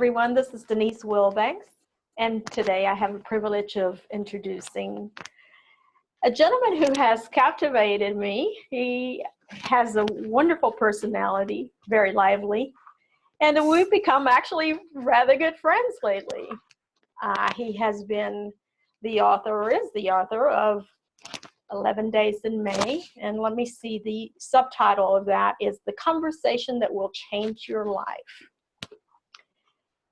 everyone. This is Denise Wilbanks, and today I have the privilege of introducing a gentleman who has captivated me. He has a wonderful personality, very lively, and we've become actually rather good friends lately. He has been the author, or is the author of 11 Days in May, and let me see, the subtitle of that is The Conversation That Will Change Your Life.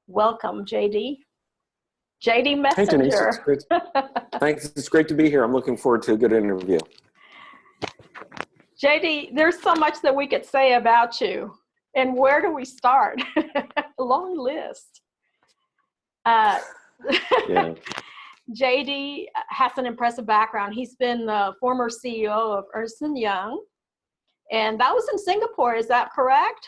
Welcome, JD. JD Messenger. Hey, Denise, it's great. Thanks, it's great to be here. I'm looking forward to a good interview. JD, there's so much that we could say about you, and where do we start? A long list. Yeah. JD has an impressive background. He's been the former CEO of Ernst & Young, and that was in Singapore. Is that correct?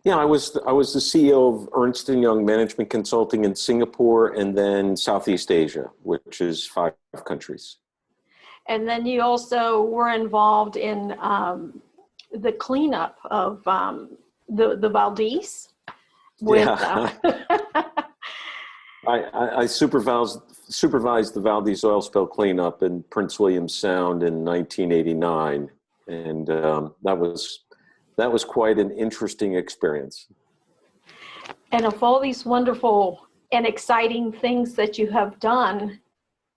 Yeah, I was the CEO of Ernst & Young Management Consulting in Singapore and then Southeast Asia, which is 5 countries. And then you also were involved in the cleanup of the Valdez. Yeah. I supervised the Valdez Oil Spill cleanup in Prince William Sound in 1989, and that was quite an interesting experience. And of all these wonderful and exciting things that you have done,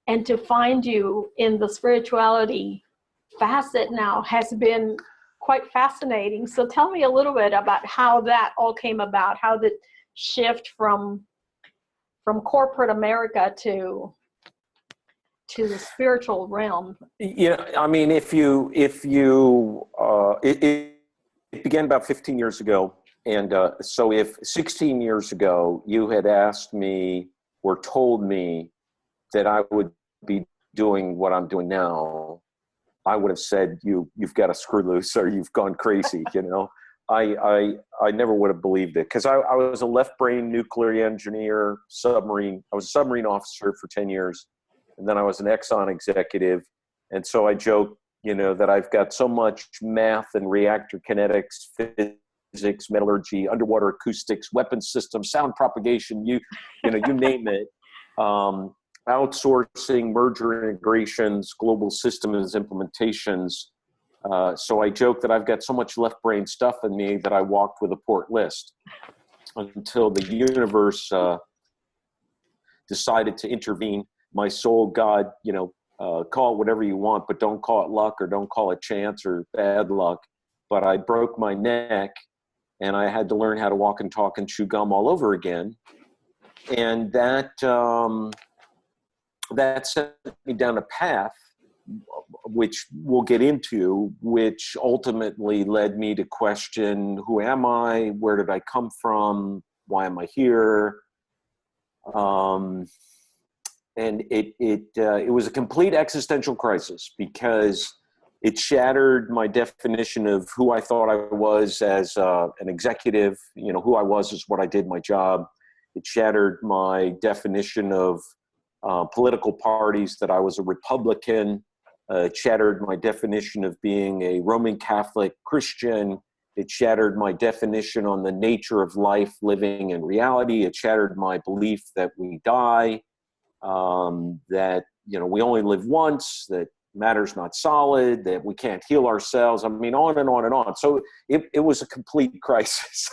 and to find you in the spirituality facet now has been quite fascinating. So tell me a little bit about how that all came about, how the shift from corporate America to the spiritual realm. Yeah, I mean, it began about 15 years ago. And so if 16 years ago you had asked me or told me that I would be doing what I'm doing now, I would have said, you've got to screw loose or you've gone crazy, you know. I never would have believed it, because I was a left-brain nuclear engineer, submarine. I was a submarine officer for 10 years, and then I was an Exxon executive. And so I joke, you know, that I've got so much math and reactor kinetics, physics, metallurgy, underwater acoustics, weapons systems, sound propagation, you name it. Outsourcing, merger integrations, global systems implementations. So I joke that I've got so much left brain stuff in me that I walked with a port list until the universe decided to intervene. My soul, God, you know, call it whatever you want, but don't call it luck or don't call it chance or bad luck. But I broke my neck and I had to learn how to walk and talk and chew gum all over again. And that set me down a path, which we'll get into, which ultimately led me to question, who am I? Where did I come from? Why am I here? And it was a complete existential crisis, because it shattered my definition of who I thought I was as an executive. You know, who I was is what I did, my job. It shattered my definition of political parties, that I was a Republican. It shattered my definition of being a Roman Catholic Christian. It shattered my definition on the nature of life, living in reality. It shattered my belief that we die, that, you know, we only live once, that matter's not solid, that we can't heal ourselves. I mean, on and on and on. So it was a complete crisis.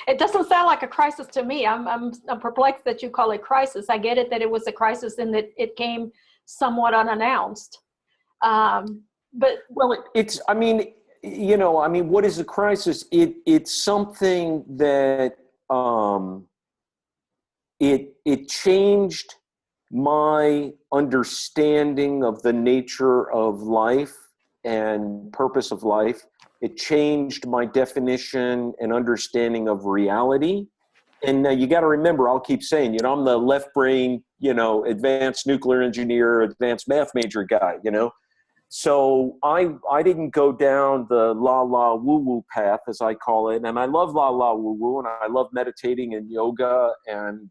It doesn't sound like a crisis to me. I'm perplexed that you call it crisis. I get it that it was a crisis and that it came somewhat unannounced. But well, it's, I mean, you know, I mean, what is a crisis? It's something that it changed my understanding of the nature of life and purpose of life. It changed my definition and understanding of reality. And you got to remember, I'll keep saying, you know, I'm the left brain, you know, advanced nuclear engineer, advanced math major guy, you know. So I didn't go down the la la woo woo path, as I call it. And I love la la woo woo, and I love meditating and yoga. And,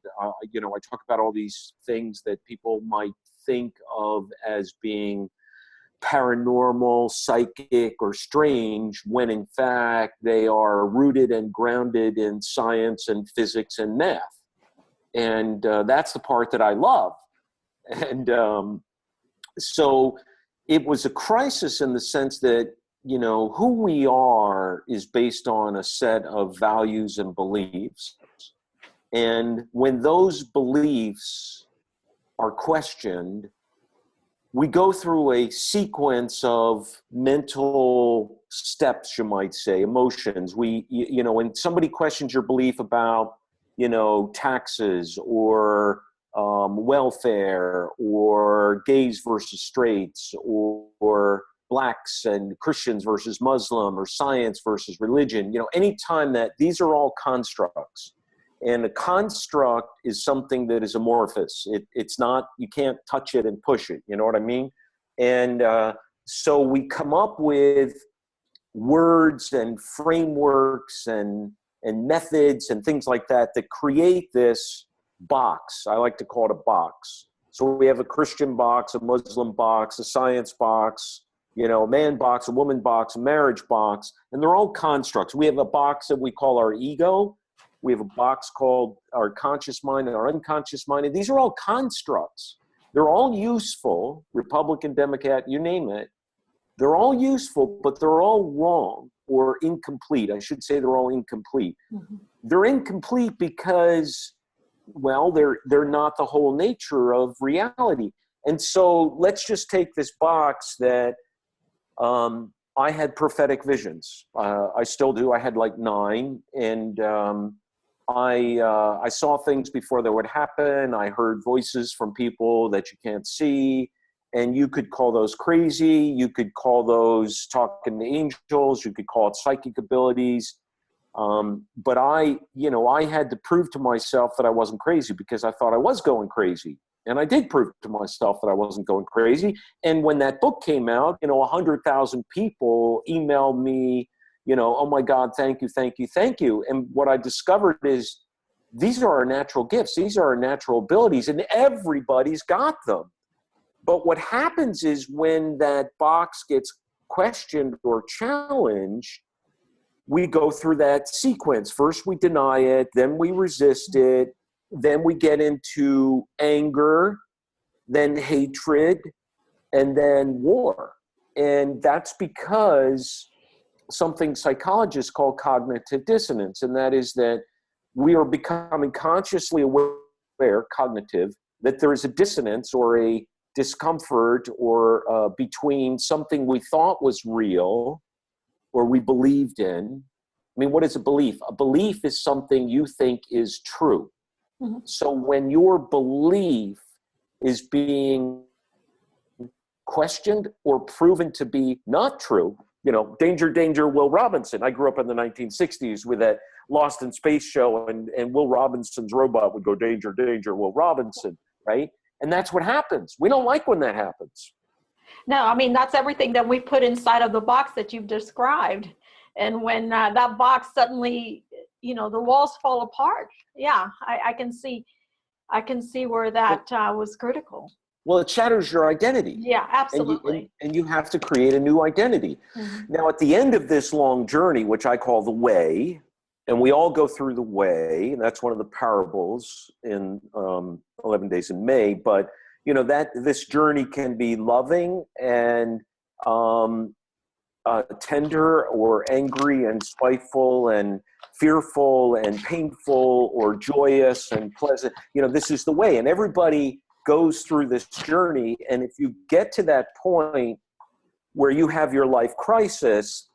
you know, I talk about all these things that people might think of as being paranormal, psychic, or strange, when in fact they are rooted and grounded in science and physics and math. And that's the part that I love. And so it was a crisis in the sense that, you know, who we are is based on a set of values and beliefs. And when those beliefs are questioned, we go through a sequence of mental steps, you might say, emotions. You know, when somebody questions your belief about, you know, taxes or welfare or gays versus straights or blacks and Christians versus Muslim or science versus religion, you know, anytime that these are all constructs. And a construct is something that is amorphous. It's not, you can't touch it and push it. You know what I mean? And so we come up with words and frameworks and methods and things like that that create this box. I like to call it a box. So we have a Christian box, a Muslim box, a science box, you know, a man box, a woman box, a marriage box, and they're all constructs. We have a box that we call our ego. We have a box called our conscious mind and our unconscious mind. And these are all constructs. They're all useful, Republican, Democrat, you name it. They're all useful, but they're all wrong or incomplete. I should say they're all incomplete. Mm-hmm. They're incomplete because, well, they're not the whole nature of reality. And so let's just take this box that I had prophetic visions. I still do. I had like 9. And I saw things before they would happen. I heard voices from people that you can't see. And you could call those crazy. You could call those talking to angels. You could call it psychic abilities. But I had to prove to myself that I wasn't crazy because I thought I was going crazy. And I did prove to myself that I wasn't going crazy. And when that book came out, you know, 100,000 people emailed me, you know, oh my God, thank you, thank you, thank you. And what I discovered is these are our natural gifts. These are our natural abilities, and everybody's got them. But what happens is when that box gets questioned or challenged, we go through that sequence. First we deny it, then we resist it, then we get into anger, then hatred, and then war. And that's because something psychologists call cognitive dissonance, and that is that we are becoming consciously aware, cognitive, that there is a dissonance or a discomfort or between something we thought was real or we believed in. I mean, what is a belief? A belief is something you think is true. Mm-hmm. So when your belief is being questioned or proven to be not true, you know, danger, danger, Will Robinson. I grew up in the 1960s with that Lost in Space show, and Will Robinson's robot would go, danger, danger, Will Robinson, right? And that's what happens. We don't like when that happens. No, I mean, that's everything that we put inside of the box that you've described. And when that box suddenly, you know, the walls fall apart. Yeah, I can see where that was critical. Well, it shatters your identity. Yeah, absolutely. And you have to create a new identity. Mm-hmm. Now, at the end of this long journey, which I call the way, and we all go through the way, and that's one of the parables in 11 Days in May, but, you know, that this journey can be loving and tender or angry and spiteful and fearful and painful or joyous and pleasant. You know, this is the way, and everybody goes through this journey. And if you get to that point where you have your life crisis,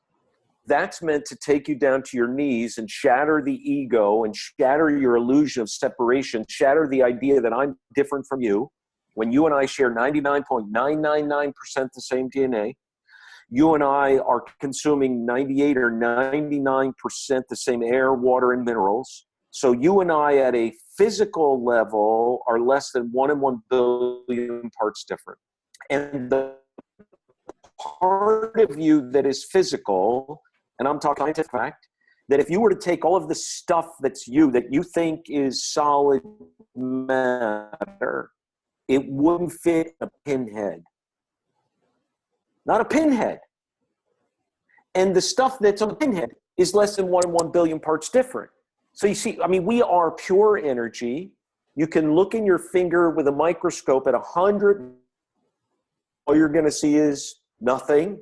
that's meant to take you down to your knees and shatter the ego and shatter your illusion of separation, shatter the idea that I'm different from you. When you and I share 99.999% the same DNA, you and I are consuming 98 or 99% the same air, water, and minerals. So you and I at a physical level are less than 1 in 1 billion parts different. And the part of you that is physical, and I'm talking scientific fact, that if you were to take all of the stuff that's you, that you think is solid matter, it wouldn't fit a pinhead. not a pinhead. And the stuff that's on the pinhead is less than 1 in 1 billion parts different. So you see, I mean, we are pure energy. You can look in your finger with a microscope at 100. All you're going to see is nothing.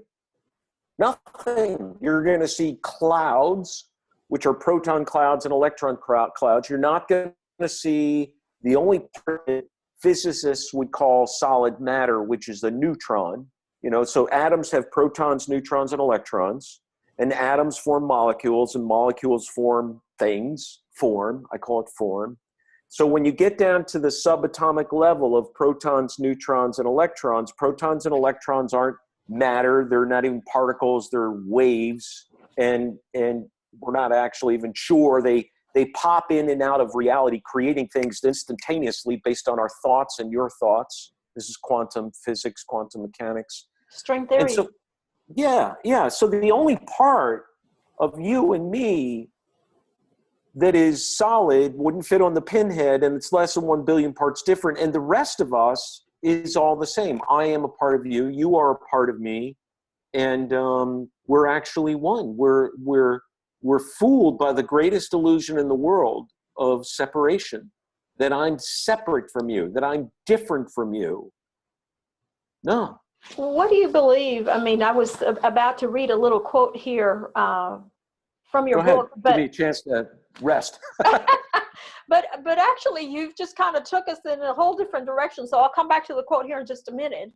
Nothing. You're going to see clouds, which are proton clouds and electron clouds. You're not going to see the only part that physicists would call solid matter, which is the neutron. You know, so atoms have protons, neutrons, and electrons, and atoms form molecules, and molecules form things, form. I call it form. So when you get down to the subatomic level of protons, neutrons, and electrons aren't matter. They're not even particles. They're waves, and we're not actually even sure. They pop in and out of reality, creating things instantaneously based on our thoughts and your thoughts. This is quantum physics, quantum mechanics. String theory. And so, yeah. So the only part of you and me that is solid wouldn't fit on the pinhead, and it's less than 1 billion parts different. And the rest of us is all the same. I am a part of you. You are a part of me. And we're actually one. We're fooled by the greatest illusion in the world of separation, that I'm separate from you, that I'm different from you. No. What do you believe? I mean, I was about to read a little quote here from your book. But give me a chance to rest. but actually, you've just kind of took us in a whole different direction. So I'll come back to the quote here in just a minute.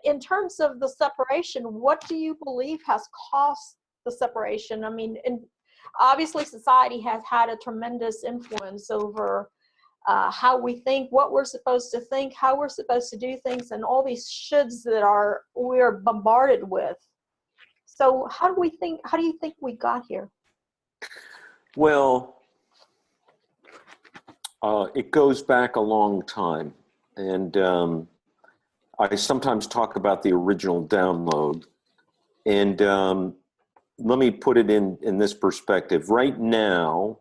In terms of the separation, what do you believe has caused the separation? I mean, obviously society has had a tremendous influence over how we think, what we're supposed to think, how we're supposed to do things, and all these shoulds that we're bombarded with. So how do you think we got here? Well, it goes back a long time. And I sometimes talk about the original download. And let me put it in this perspective. Right now,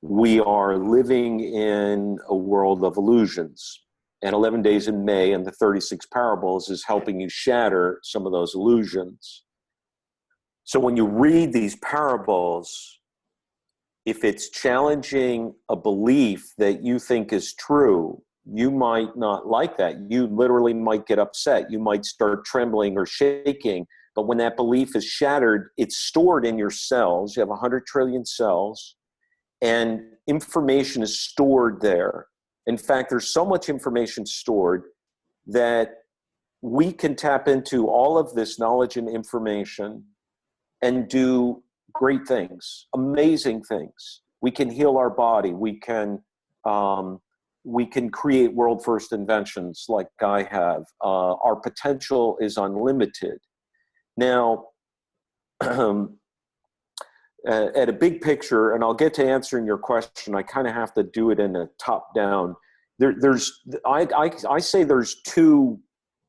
we are living in a world of illusions. And 11 Days in May and the 36 Parables is helping you shatter some of those illusions. So when you read these parables, if it's challenging a belief that you think is true, you might not like that. You literally might get upset. You might start trembling or shaking. But when that belief is shattered, it's stored in your cells. You have 100 trillion cells, and information is stored there. In fact, there's so much information stored that we can tap into all of this knowledge and information and do great things, amazing things. We can heal our body. We can create world first inventions like I have. Our potential is unlimited. Now, at a big picture, and I'll get to answering your question, I kind of have to do it in a top down. I say there's two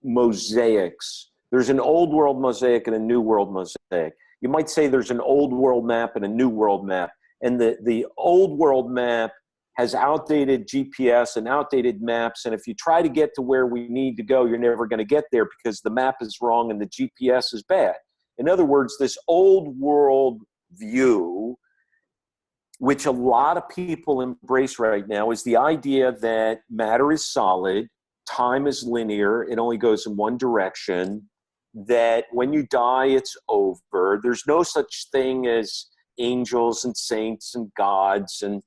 mosaics. There's an old world mosaic and a new world mosaic. You might say there's an old world map and a new world map. And the old world map has outdated GPS and outdated maps. And if you try to get to where we need to go, you're never going to get there because the map is wrong and the GPS is bad. In other words, this old world view, which a lot of people embrace right now, is the idea that matter is solid, time is linear, it only goes in one direction, that when you die, it's over. There's no such thing as angels and saints and gods, and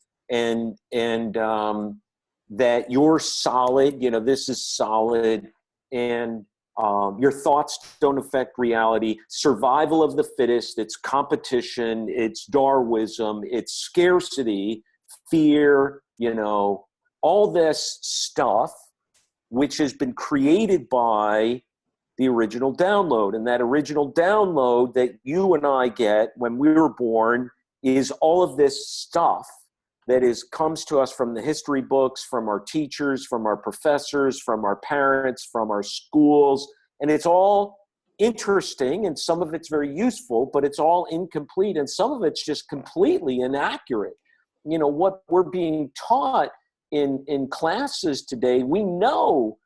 that you're solid, this is solid, and your thoughts don't affect reality. Survival of the fittest, it's competition, it's Darwinism, it's scarcity, fear, all this stuff, which has been created by the original download. And that original download that you and I get when we were born is all of this stuff that comes to us from the history books, from our teachers, from our professors, from our parents, from our schools. And it's all interesting, and some of it's very useful, but it's all incomplete, and some of it's just completely inaccurate. What we're being taught in classes today, we know,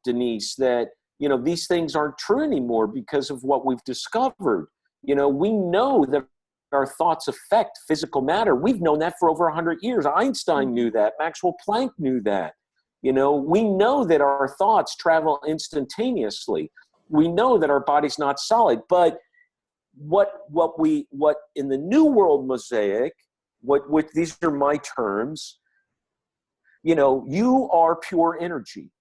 Denise, that you know, these things aren't true anymore because of what we've discovered. You know, we know that our thoughts affect physical matter. We've known that for over 100 years. Einstein knew that. Maxwell Planck knew that. You know, we know that our thoughts travel instantaneously. We know that our body's not solid. But what in the New World mosaic, what these are my terms, you know, you are pure energy,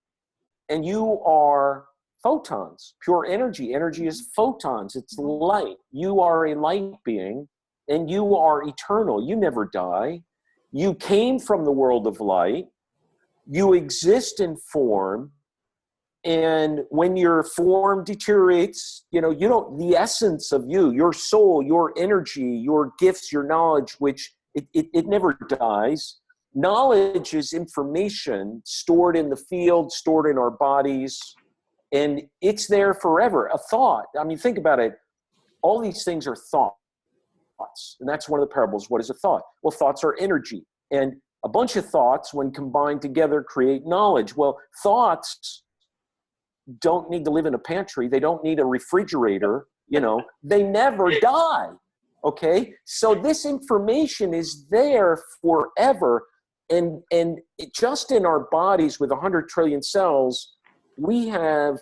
and you are photons. Pure energy. Energy is photons. It's light. You are a light being, and you are eternal. You never die. You came from the world of light. You exist in form. And when your form deteriorates, you know, the essence of you, your soul, your energy, your gifts, your knowledge, which it never dies. Knowledge is information stored in the field, stored in our bodies, and it's there forever. A thought. I mean, think about it. All these things are thoughts. And that's one of the parables. What is a thought? Well, thoughts are energy. And a bunch of thoughts, when combined together, create knowledge. Well, thoughts don't need to live in a pantry. They don't need a refrigerator. You know, they never die. Okay? So this information is there forever. And just in our bodies with 100 trillion cells, we have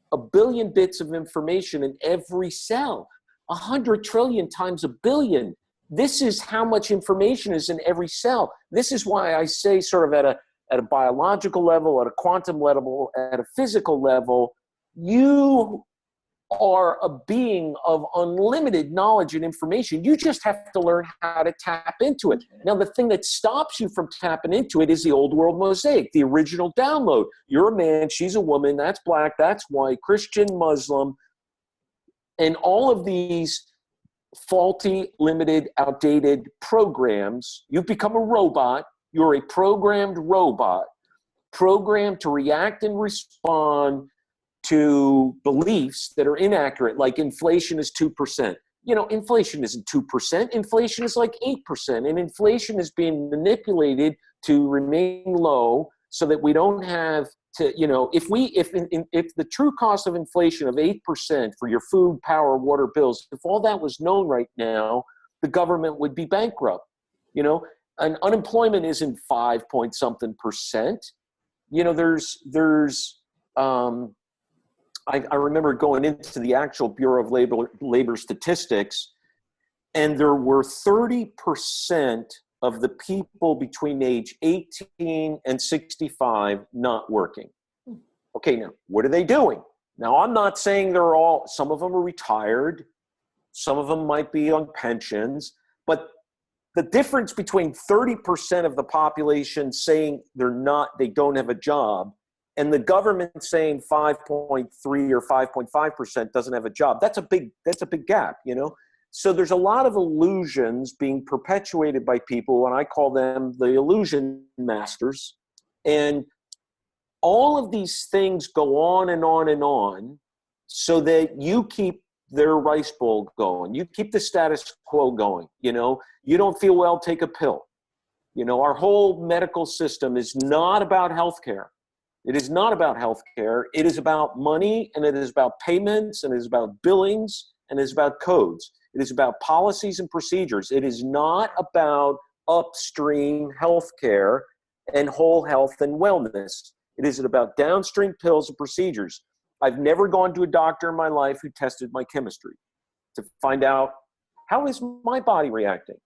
1 billion bits of information in every cell. 100 trillion times 1 billion. This is how much information is in every cell. This is why I say, sort of at a biological level, at a quantum level, at a physical level, you are a being of unlimited knowledge and information. You just have to learn how to tap into it. Now, the thing that stops you from tapping into it is the old world mosaic, the original download. You're a man, she's a woman, that's black, that's white, Christian, Muslim, and all of these faulty, limited, outdated programs. You've become a robot. You're a programmed robot, programmed to react and respond to beliefs that are inaccurate, like inflation is 2%. You know, inflation isn't 2%. Inflation is like 8%. And inflation is being manipulated to remain low so that we don't have to, you know, if the true cost of inflation of 8% for your food, power, water bills, if all that was known right now, the government would be bankrupt. You know, and unemployment isn't 5 point something percent. You know, I remember going into the actual Bureau of Labor statistics, and there were 30% of the people between age 18 and 65 not working. Okay, now, what are they doing? Now, I'm not saying some of them are retired, some of them might be on pensions, but the difference between 30% of the population saying they don't have a job, and the government saying 5.3 or 5.5% doesn't have a job, that's a big gap, you know? So there's a lot of illusions being perpetuated by people, and I call them the illusion masters. And all of these things go on and on and on so that you keep their rice bowl going. You keep the status quo going, you know? You don't feel well, take a pill. You know, our whole medical system is not about healthcare. It is not about healthcare. It is about money, and it is about payments, and it is about billings, and it is about codes. It is about policies and procedures. It is not about upstream healthcare and whole health and wellness. It is about downstream pills and procedures. I've never gone to a doctor in my life who tested my chemistry to find out how is my body reacting.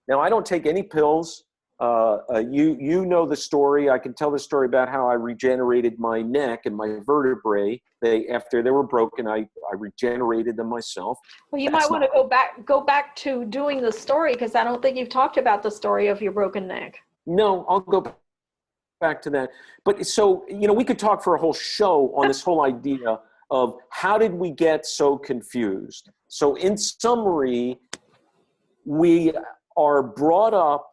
Now, I don't take any pills. You know the story. I can tell the story about how I regenerated my neck and my vertebrae. After they were broken, I regenerated them myself. Well, you might want to go back to doing the story, because I don't think you've talked about the story of your broken neck. No, I'll go back to that. But so, you know, we could talk for a whole show on this whole idea of how did we get so confused. So in summary, we are brought up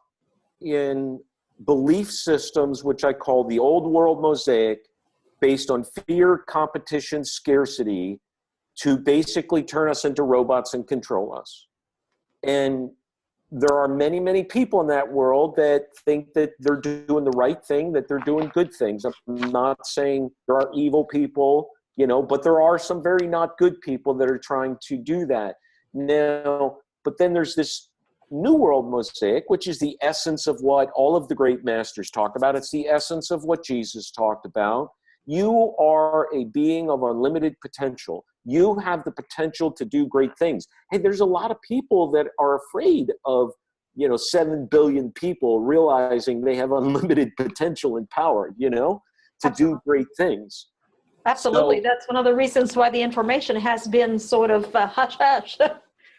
in belief systems, which I call the old world mosaic, based on fear, competition, scarcity, to basically turn us into robots and control us. And there are many, many people in that world that think that they're doing the right thing, that they're doing good things. I'm not saying there are evil people. but there are some very not good people that are trying to do that. Now, but then there's this New World Mosaic, which is the essence of what all of the great masters talked about. It's the essence of what Jesus talked about. You are a being of unlimited potential. You have the potential to do great things. Hey, there's a lot of people that are afraid of, 7 billion people realizing they have unlimited potential and power, to Absolutely. do great things. Absolutely. So, that's one of the reasons why the information has been sort of hush-hush.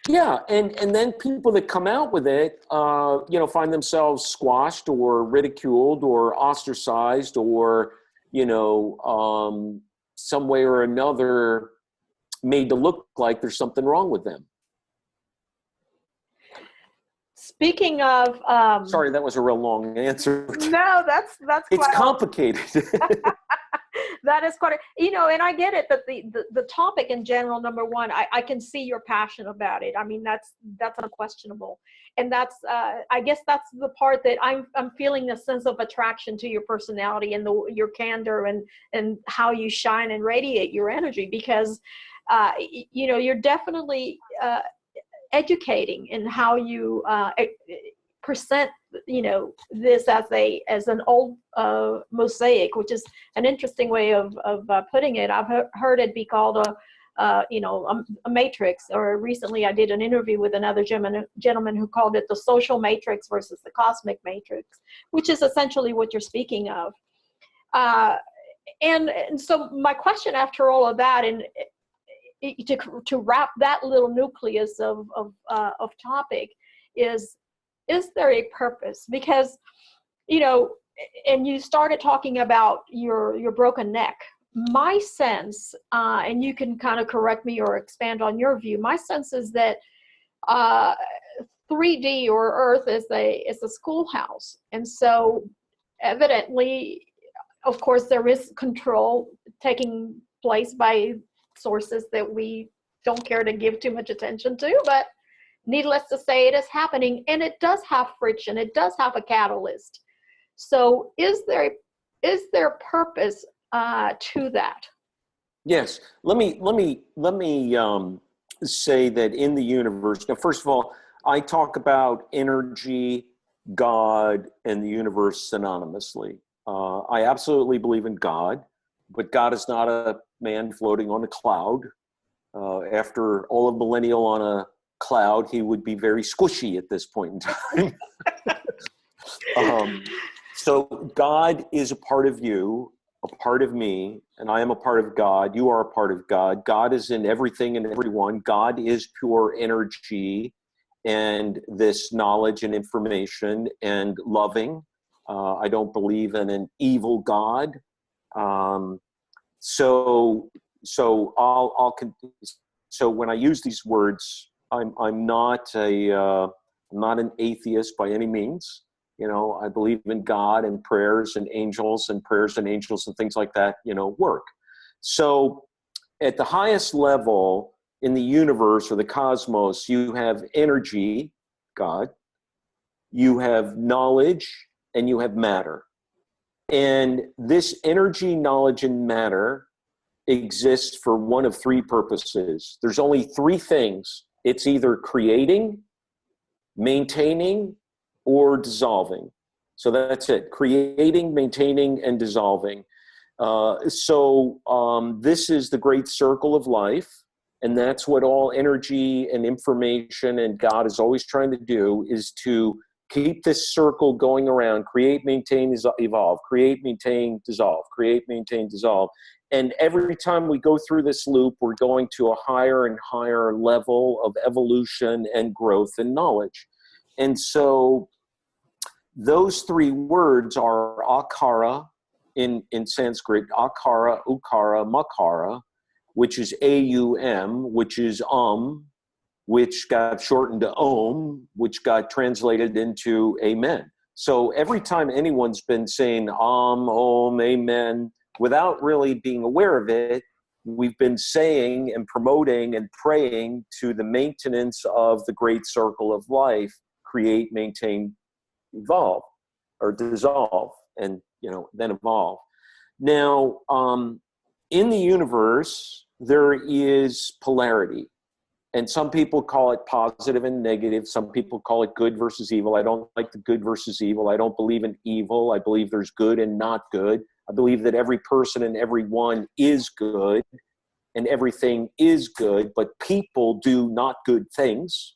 yeah, and then people that come out with it, find themselves squashed or ridiculed or ostracized or, some way or another made to look like there's something wrong with them. Speaking of, sorry, that was a real long answer. No, that's it's complicated. That is quite, and I get it that the topic in general, number one, I can see your passion about it. I mean, that's unquestionable. And that's, I guess that's the part that I'm feeling a sense of attraction to your personality and your candor and how you shine and radiate your energy, because, you're definitely educating in how you present this as an old mosaic, which is an interesting way of putting it. I've heard it be called a matrix, or recently I did an interview with another gentleman who called it the social matrix versus the cosmic matrix, which is essentially what you're speaking of. And so my question after all of that, and to wrap that little nucleus of topic, is there a purpose? Because, and you started talking about your broken neck. My sense, and you can kind of correct me or expand on your view, my sense is that 3D or Earth is a schoolhouse. And so evidently, of course, there is control taking place by sources that we don't care to give too much attention to, but needless to say, it is happening, and it does have friction. It does have a catalyst. So is there purpose to that? Yes. Let me say that in the universe, now, first of all, I talk about energy, God, and the universe synonymously. I absolutely believe in God, but God is not a man floating on a cloud. After all of millennial on a cloud, he would be very squishy at this point in time. So God is a part of you, a part of me, and I am a part of God. You are a part of God. God is in everything and everyone. God is pure energy and this knowledge and information and loving. I don't believe in an evil God. So when I use these words, I'm not an atheist by any means. I believe in God and prayers and angels and things like that, work. So at the highest level in the universe or the cosmos, you have energy, God, you have knowledge, and you have matter. And this energy, knowledge, and matter exists for one of three purposes. There's only three things. It's either creating, maintaining, or dissolving. So that's it. Creating, maintaining, and dissolving. This is the great circle of life. And that's what all energy and information and God is always trying to do, is to keep this circle going around. Create, maintain, evolve. Create, maintain, dissolve. Create, maintain, dissolve. And every time we go through this loop, we're going to a higher and higher level of evolution and growth and knowledge. And so those three words are akara in Sanskrit, akara, ukara, makara, which is A-U-M, which is which got shortened to Om, which got translated into Amen. So every time anyone's been saying Om, Amen, without really being aware of it, we've been saying and promoting and praying to the maintenance of the great circle of life: create, maintain, evolve, or dissolve, and then evolve. Now, in the universe, there is polarity. And some people call it positive and negative. Some people call it good versus evil. I don't like the good versus evil. I don't believe in evil. I believe there's good and not good. I believe that every person and everyone is good and everything is good, but people do not good things.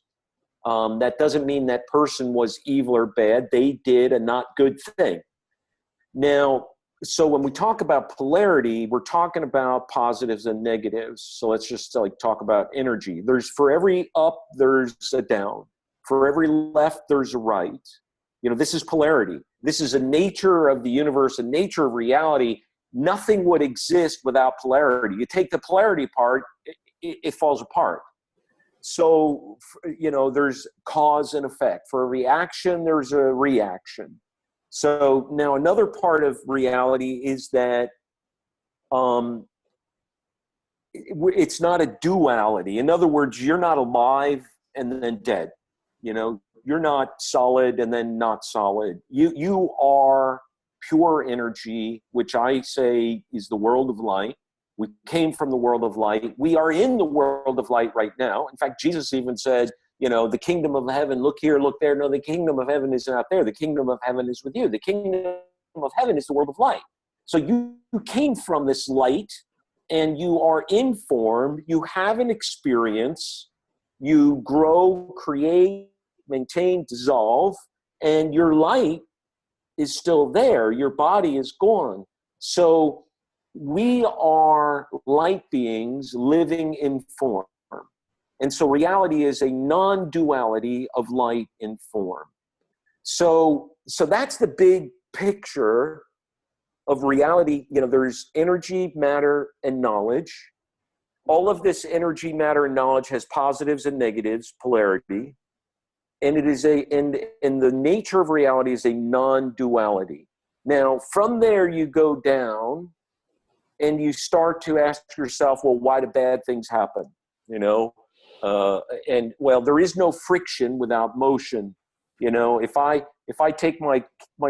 That doesn't mean that person was evil or bad. They did a not good thing. Now, so when we talk about polarity, we're talking about positives and negatives. So let's just like talk about energy. For every up, there's a down. For every left, there's a right. This is polarity. This is a nature of the universe, a nature of reality. Nothing would exist without polarity. You take the polarity apart, it falls apart. So, there's cause and effect. For a reaction, there's a reaction. So now another part of reality is that it's not a duality. In other words, you're not alive and then dead. You're not solid and then not solid. You are pure energy, which I say is the world of light. We came from the world of light. We are in the world of light right now. In fact, Jesus even said, the kingdom of heaven, look here, look there. No, the kingdom of heaven is not there. The kingdom of heaven is with you. The kingdom of heaven is the world of light. So you came from this light and you are informed. You have an experience. You grow, create, maintain, dissolve, and your light is still there. Your body is gone. So we are light beings living in form. And so reality is a non-duality of light and form. So that's the big picture of reality. There's energy, matter, and knowledge. All of this energy, matter, and knowledge has positives and negatives, polarity. And it is and the nature of reality is a non-duality. Now, from there you go down and you start to ask yourself, well, why do bad things happen? And well, there is no friction without motion. If I take my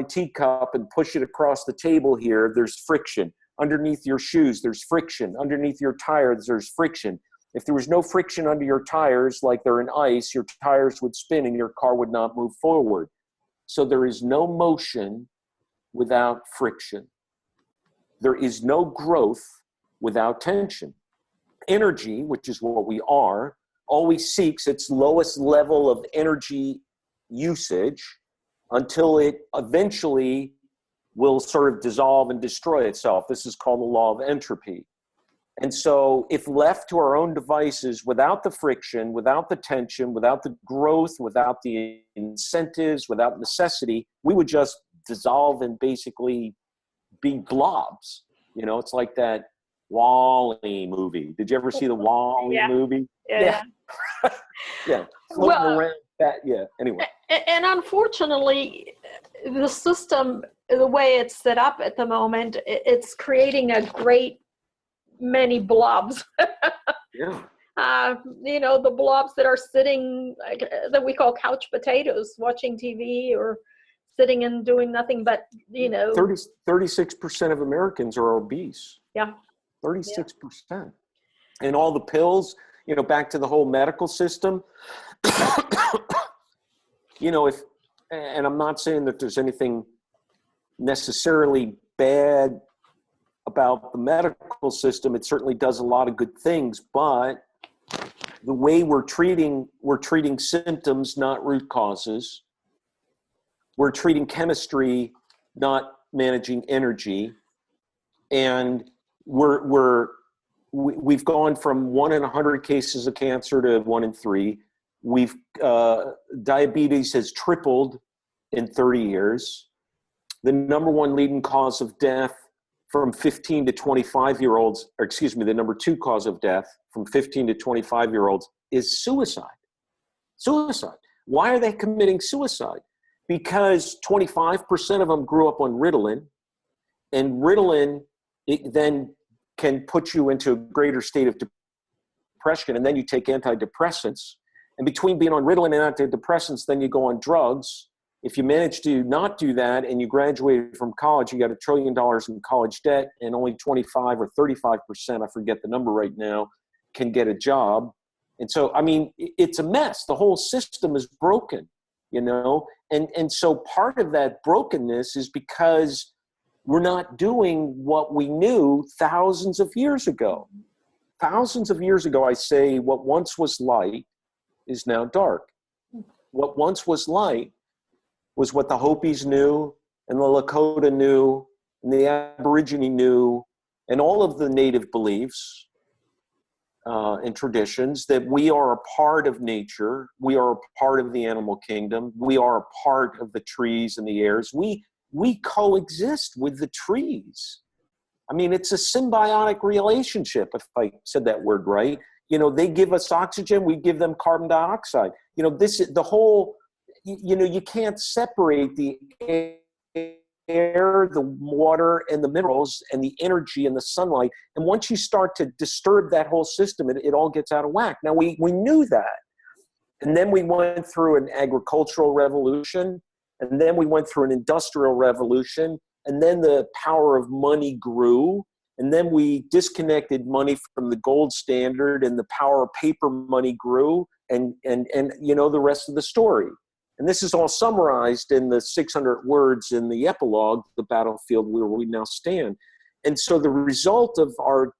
teacup and push it across the table here, there's friction. Underneath your shoes, there's friction. Underneath your tires, there's friction. If there was no friction under your tires, like they're in ice, your tires would spin and your car would not move forward. So there is no motion without friction. There is no growth without tension. Energy, which is what we are, always seeks its lowest level of energy usage until it eventually will sort of dissolve and destroy itself. This is called the law of entropy. And so if left to our own devices, without the friction, without the tension, without the growth, without the incentives, without necessity, we would just dissolve and basically be blobs. It's like that Wall-E movie. Did you ever see the Wall-E movie? Yeah. Yeah. Floating around that. Yeah. Anyway. And unfortunately, the system, the way it's set up at the moment, it's creating a great many blobs. Yeah. The blobs that are sitting, that we call couch potatoes, watching TV or sitting and doing nothing but, 36% of Americans are obese. Yeah. 36%. And all the pills, back to the whole medical system, and I'm not saying that there's anything necessarily bad about the medical system. It certainly does a lot of good things, but the way we're treating symptoms, not root causes. We're treating chemistry, not managing energy. And we've gone from 1 in 100 cases of cancer to 1 in 3. Diabetes has tripled in 30 years. The number one leading cause of death from 15 to 25-year-olds, the number 2 cause of death from 15 to 25-year-olds is suicide. Suicide. Why are they committing suicide? Because 25% of them grew up on Ritalin, and Ritalin, it then can put you into a greater state of depression, and then you take antidepressants. And between being on Ritalin and antidepressants, then you go on drugs, If you manage to not do that and you graduated from college, you got $1 trillion in college debt, and only 25 or 35%, I forget the number right now, can get a job. And so, I mean, it's a mess. The whole system is broken, you know? And so part of that brokenness is because we're not doing what we knew thousands of years ago. Thousands of years ago, I say, what once was light is now dark. What once was light was what the Hopis knew, and the Lakota knew, and the Aborigine knew, and all of the native beliefs and traditions, that we are a part of nature, we are a part of the animal kingdom, we are a part of the trees and the airs. We coexist with the trees. I mean, it's a symbiotic relationship, if I said that word right. You know, they give us oxygen, we give them carbon dioxide. You know, this is the whole, you know, you can't separate the air, the water, and the minerals, and the energy and the sunlight. And once you start to disturb that whole system, it all gets out of whack. Now, we knew that. And then we went through an agricultural revolution, and then we went through an industrial revolution, and then the power of money grew, and then we disconnected money from the gold standard, and the power of paper money grew, and you know the rest of the story. And this is all summarized in the 600 words in the epilogue, The Battlefield Where We Now Stand. And so the result of our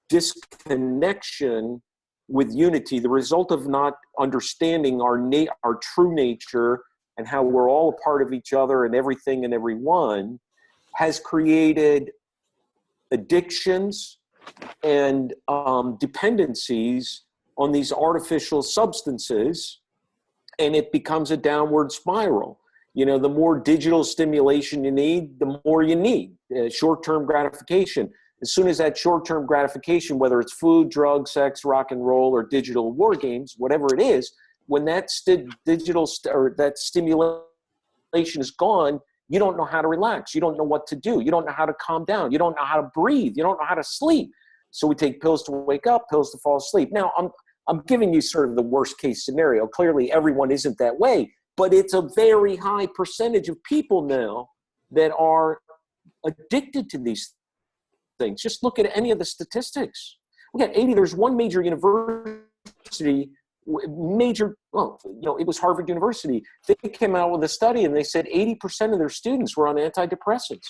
disconnection with unity, the result of not understanding our true nature and how we're all a part of each other and everything and everyone, has created addictions and dependencies on these artificial substances, and it becomes a downward spiral. You know, the more digital stimulation you need, the more you need short-term gratification. As soon as that short-term gratification, whether it's food, drugs, sex, rock and roll, or digital war games, whatever it is, when that that stimulation is gone, you don't know how to relax. You don't know what to do. You don't know how to calm down. You don't know how to breathe. You don't know how to sleep. So we take pills to wake up, pills to fall asleep. Now, I'm giving you sort of the worst case scenario. Clearly, everyone isn't that way, but it's a very high percentage of people now that are addicted to these things. Just look at any of the statistics. We got 80, there's one major university, it was Harvard University. They came out with a study and they said 80% of their students were on antidepressants.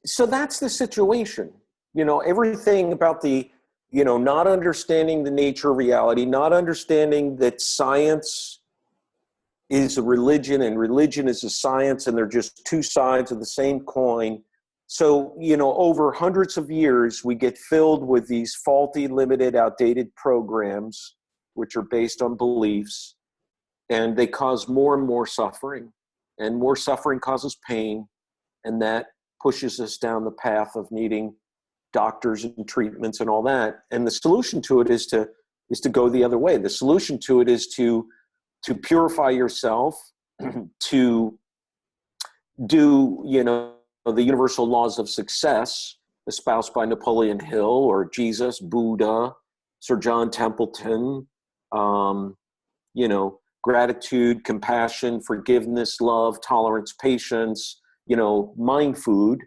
So that's the situation. You know, everything about the, you know, not understanding the nature of reality, not understanding that science is a religion and religion is a science, and they're just two sides of the same coin. So, you know, over hundreds of years, we get filled with these faulty, limited, outdated programs, which are based on beliefs, and they cause more and more suffering, and more suffering causes pain, and that pushes us down the path of needing doctors and treatments and all that. And the solution to it is to go the other way. The solution to it is to purify yourself, to do, you know, the universal laws of success espoused by Napoleon Hill or Jesus, Buddha, Sir John Templeton, you know, gratitude, compassion, forgiveness, love, tolerance, patience, you know, mind food,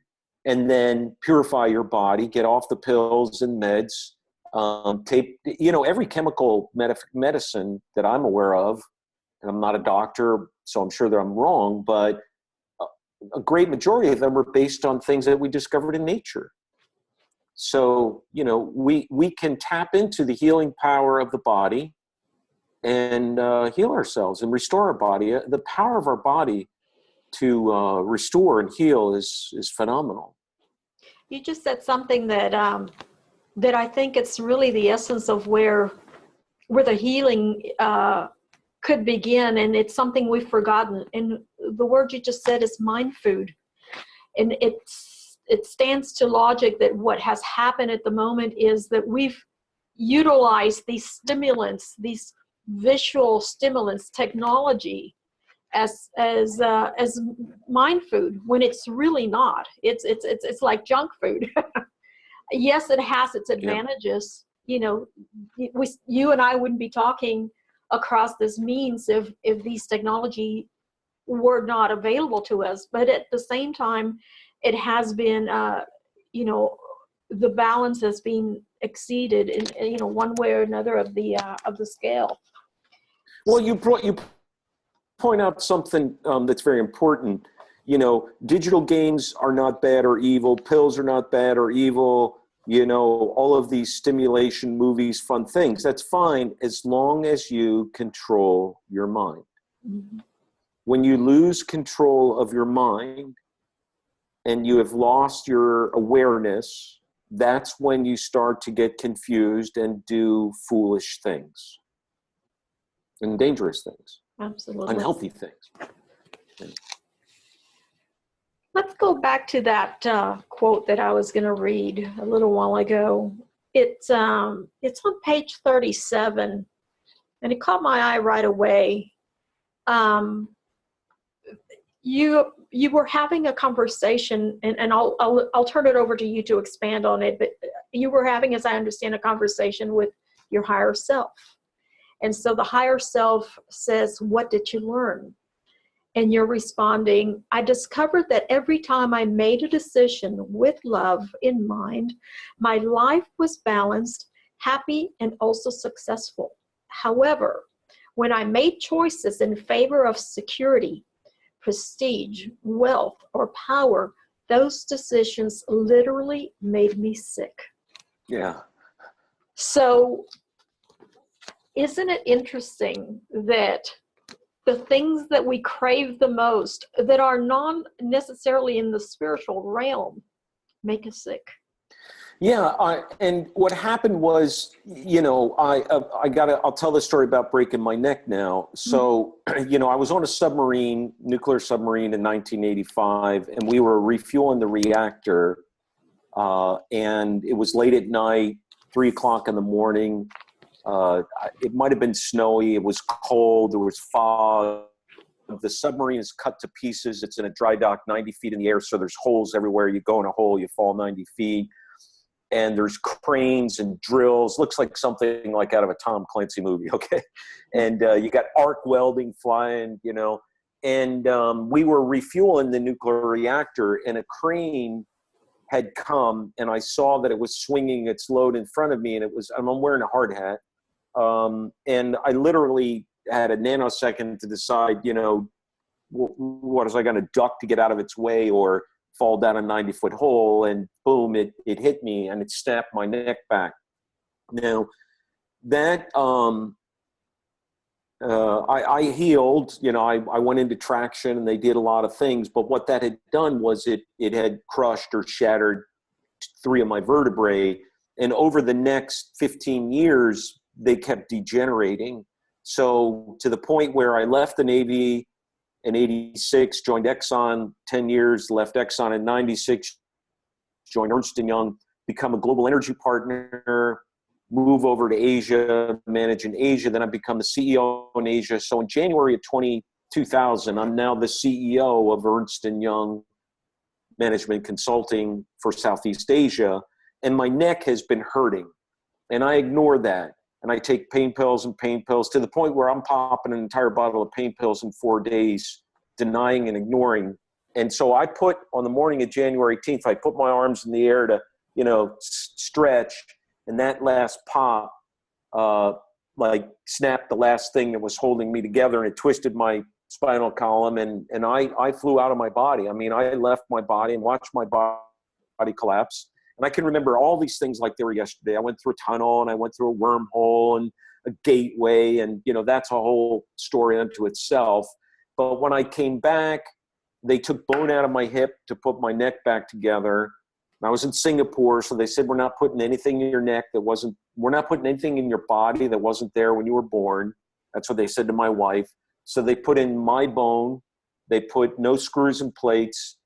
and then purify your body, get off the pills and meds, take, you know, every chemical medicine that I'm aware of, and I'm not a doctor, so I'm sure that I'm wrong, but a great majority of them are based on things that we discovered in nature. So, you know, we can tap into the healing power of the body and heal ourselves and restore our body. The power of our body to restore and heal is phenomenal. You just said something that that I think it's really the essence of where the healing could begin, and it's something we've forgotten. And the word you just said is mind food, and it stands to logic that what has happened at the moment is that we've utilized these stimulants, these visual stimulants, technology, as mind food, when it's really not. It's like junk food. Yes, it has its advantages. Yeah. You know, you and I wouldn't be talking across this means if these technology were not available to us. But at the same time, it has been, the balance has been exceeded in, one way or another of the scale. Well, you point out something that's very important. Digital games are not bad or evil. Pills are not bad or evil. All of these stimulation, movies, fun things. That's fine as long as you control your mind. Mm-hmm. When you lose control of your mind and you have lost your awareness, that's when you start to get confused and do foolish things and dangerous things. Absolutely. Unhealthy things. Let's go back to that quote that I was going to read a little while ago. It's on page 37, and it caught my eye right away. You were having a conversation, and I'll turn it over to you to expand on it. But you were having, as I understand, a conversation with your higher self, and so the higher self says, "What did you learn?" And you're responding, "I discovered that every time I made a decision with love in mind, my life was balanced, happy, and also successful. However, when I made choices in favor of security, prestige, wealth, or power, those decisions literally made me sick." Yeah. So isn't it interesting that the things that we crave the most that are not necessarily in the spiritual realm make us sick? Yeah, and what happened was, I'll tell the story about breaking my neck now. So, I was on a submarine, nuclear submarine in 1985, and we were refueling the reactor, and it was late at night, 3:00 in the morning. It might have been snowy. It was cold. There was fog. The submarine is cut to pieces. It's in a dry dock 90 feet in the air, so there's holes everywhere. You go in a hole, you fall 90 feet. And there's cranes and drills. Looks like something like out of a Tom Clancy movie, okay? And you got arc welding flying, And we were refueling the nuclear reactor, and a crane had come, and I saw that it was swinging its load in front of me, and I'm wearing a hard hat. And I literally had a nanosecond to decide, what was I going to duck to get out of its way or fall down a 90-foot hole, and boom, it hit me and it snapped my neck back. Now that, I healed, I went into traction and they did a lot of things, but what that had done was it had crushed or shattered 3 of my vertebrae. And over the next 15 years, they kept degenerating. So to the point where I left the Navy in 86, joined Exxon 10 years, left Exxon in 96, joined Ernst & Young, become a global energy partner, move over to Asia, manage in Asia. Then I become the CEO in Asia. So in January of 2000, I'm now the CEO of Ernst & Young Management Consulting for Southeast Asia. And my neck has been hurting. And I ignore that. And I take pain pills to the point where I'm popping an entire bottle of pain pills in 4 days, denying and ignoring. And so I put, on the morning of January 18th, I put my arms in the air to, stretch. And that last pop, snapped the last thing that was holding me together, and it twisted my spinal column. And I flew out of my body. I mean, I left my body and watched my body collapse. And I can remember all these things like they were yesterday. I went through a tunnel, and I went through a wormhole and a gateway, and that's a whole story unto itself. But when I came back, they took bone out of my hip to put my neck back together. And I was in Singapore, so they said, we're not putting anything in your neck we're not putting anything in your body that wasn't there when you were born. That's what they said to my wife. So they put in my bone. They put no screws and plates.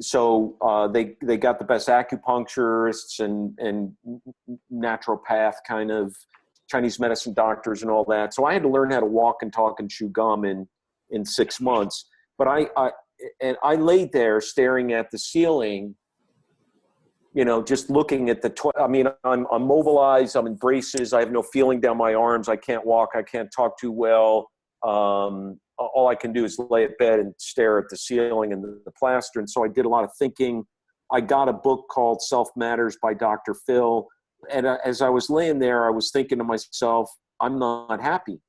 So they got the best acupuncturists and naturopath kind of Chinese medicine doctors and all that. So I had to learn how to walk and talk and chew gum in 6 months. But I laid there staring at the ceiling, just looking at I'm mobilized. I'm in braces. I have no feeling down my arms. I can't walk. I can't talk too well. All I can do is lay at bed and stare at the ceiling and the plaster. And so I did a lot of thinking. I got a book called Self Matters by Dr. Phil. And as I was laying there, I was thinking to myself, I'm not happy.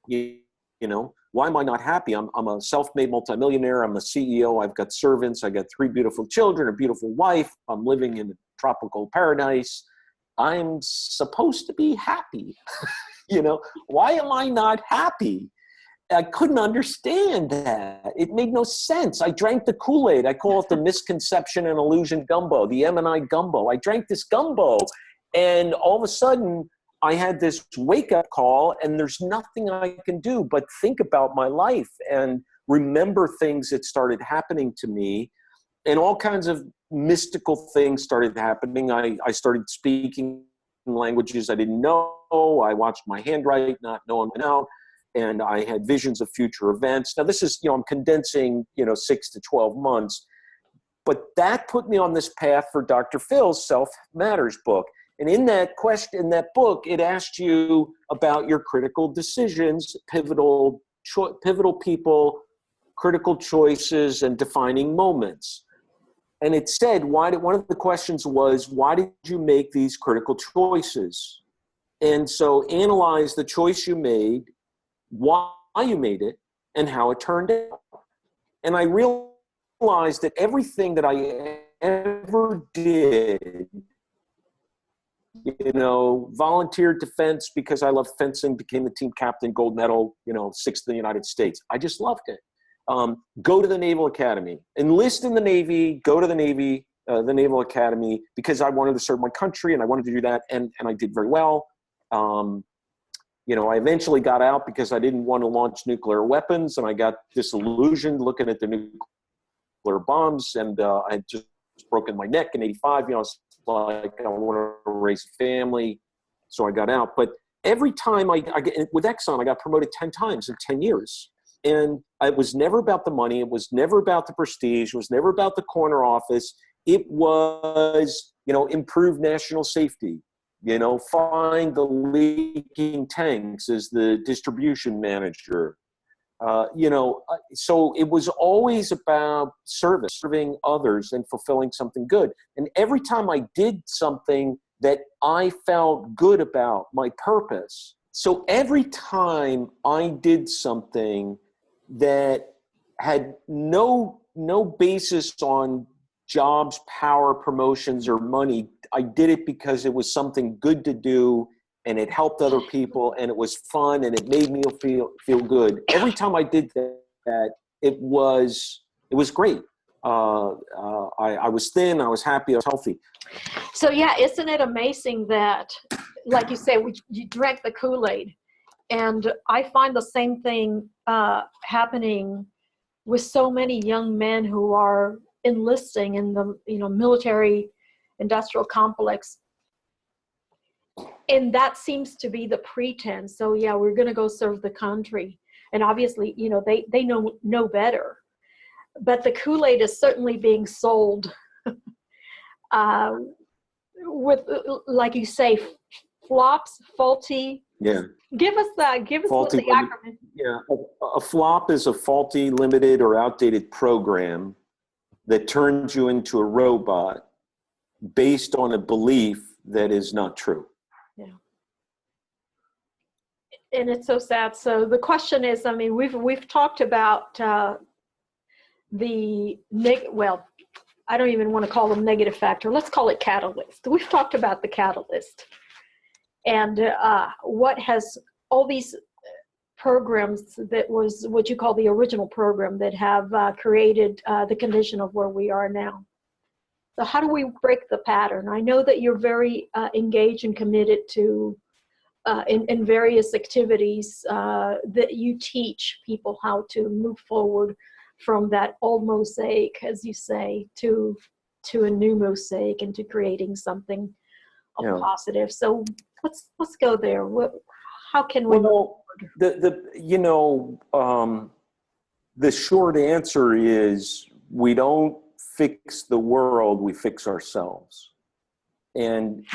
You know, why am I not happy? I'm a self-made multimillionaire. I'm a CEO. I've got servants. I got 3 beautiful children, a beautiful wife. I'm living in a tropical paradise. I'm supposed to be happy. You know, why am I not happy? I couldn't understand that. It made no sense. I drank the Kool-Aid. I call it the misconception and illusion gumbo, the M&I gumbo. I drank this gumbo, and all of a sudden I had this wake-up call, and there's nothing I can do but think about my life and remember things that started happening to me, and all kinds of mystical things started happening. I started speaking languages I didn't know. I watched my handwrite, not knowing out. And I had visions of future events. Now this is, I'm condensing, 6 to 12 months, but that put me on this path for Dr. Phil's Self Matters book. And in that book, it asked you about your critical decisions, pivotal people, critical choices, and defining moments. And it said, one of the questions was, why did you make these critical choices? And so analyze the choice you made, why you made it, and how it turned out. And I realized that everything that I ever did, volunteered defense because I love fencing, became the team captain, gold medal, 6th in the United States. I just loved it. Go to the Naval Academy, enlist in the Navy, go to the Navy, the Naval Academy, because I wanted to serve my country and I wanted to do that. And I did very well. I eventually got out because I didn't want to launch nuclear weapons, and I got disillusioned looking at the nuclear bombs, and I had just broken my neck in '85. I was like, I want to raise a family, so I got out. But every time I get with Exxon, I got promoted 10 times in 10 years, and it was never about the money. It was never about the prestige. It was never about the corner office. It was, improved national safety. Find the leaking tanks as the distribution manager. So it was always about service, serving others and fulfilling something good. And every time I did something that I felt good about, my purpose. So every time I did something that had no basis on jobs, power, promotions, or money, I did it because it was something good to do, and it helped other people, and it was fun, and it made me feel good. Every time I did that, it was great. I was thin, I was happy, I was healthy. So yeah, isn't it amazing that, like you say, you drank the Kool-Aid, and I find the same thing happening with so many young men who are enlisting in the military industrial complex, and that seems to be the pretense. So yeah, we're going to go serve the country, and obviously they know better, but the Kool-Aid is certainly being sold with, like you say, flops, faulty. Yeah. Give us faulty, what the acronym. Yeah, a flop is a faulty, limited, or outdated program that turns you into a robot based on a belief that is not true. Yeah. And it's so sad. So the question is, we've talked about I don't even want to call them negative factor. Let's call it catalyst. We've talked about the catalyst, and what has all these programs that was what you call the original program that have created the condition of where we are now. So how do we break the pattern? I know that you're very engaged and committed to in various activities that you teach people how to move forward from that old mosaic, as you say, to a new mosaic and to creating something positive. So let's go there. How can we? Well, the short answer is we don't fix the world, we fix ourselves. And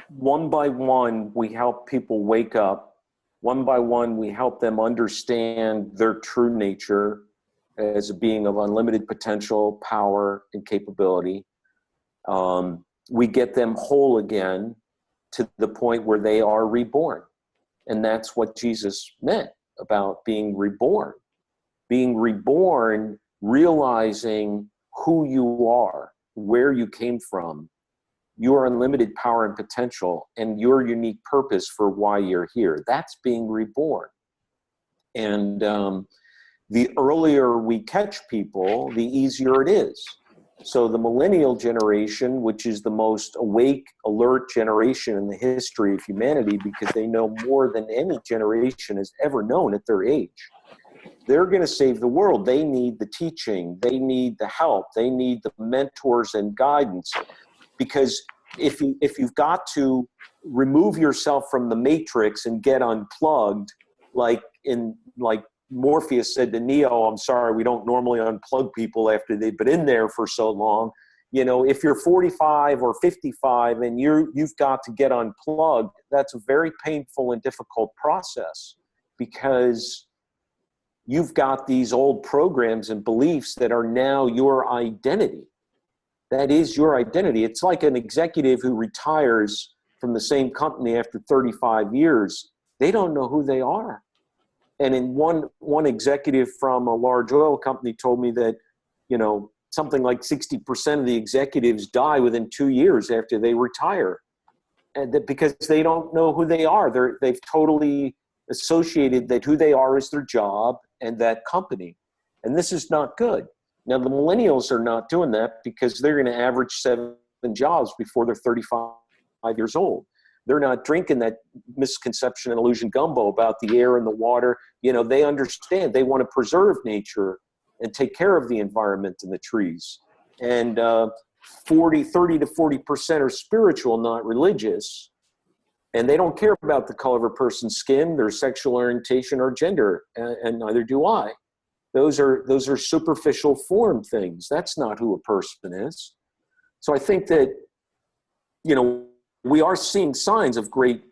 one by one, we help people wake up One by one, we help them understand their true nature as a being of unlimited potential, power, and capability. We get them whole again to the point where they are reborn. And that's what Jesus meant about being reborn. Being reborn, realizing who you are, where you came from, your unlimited power and potential, and your unique purpose for why you're here. That's being reborn. And the earlier we catch people, the easier it is. So the Millennial Generation, which is the most awake, alert generation in the history of humanity, because they know more than any generation has ever known at their age. They're going to save the world. They need the teaching. They need the help. They need the mentors and guidance. Because if you've got to remove yourself from the matrix and get unplugged, like Morpheus said to Neo, I'm sorry, we don't normally unplug people after they've been in there for so long. You know, if you're 45 or 55 and you've got to get unplugged, that's a very painful and difficult process, because you've got these old programs and beliefs that are now your identity. That is your identity. It's like an executive who retires from the same company after 35 years. They don't know who they are. And in one executive from a large oil company told me that, you know, something like 60% of the executives die within 2 years after they retire. And that because they don't know who they are. They've totally associated that who they are is their job and that company. And this is not good. Now, the millennials are not doing that because they're going to average 7 jobs before they're 35 years old. They're not drinking that misconception and illusion gumbo about the air and the water. You know, they understand. They want to preserve nature and take care of the environment and the trees. And 30 to 40% are spiritual, not religious. And they don't care about the color of a person's skin, their sexual orientation, or gender, and neither do I. Those are superficial form things. That's not who a person is. So I think that, you know, we are seeing signs of great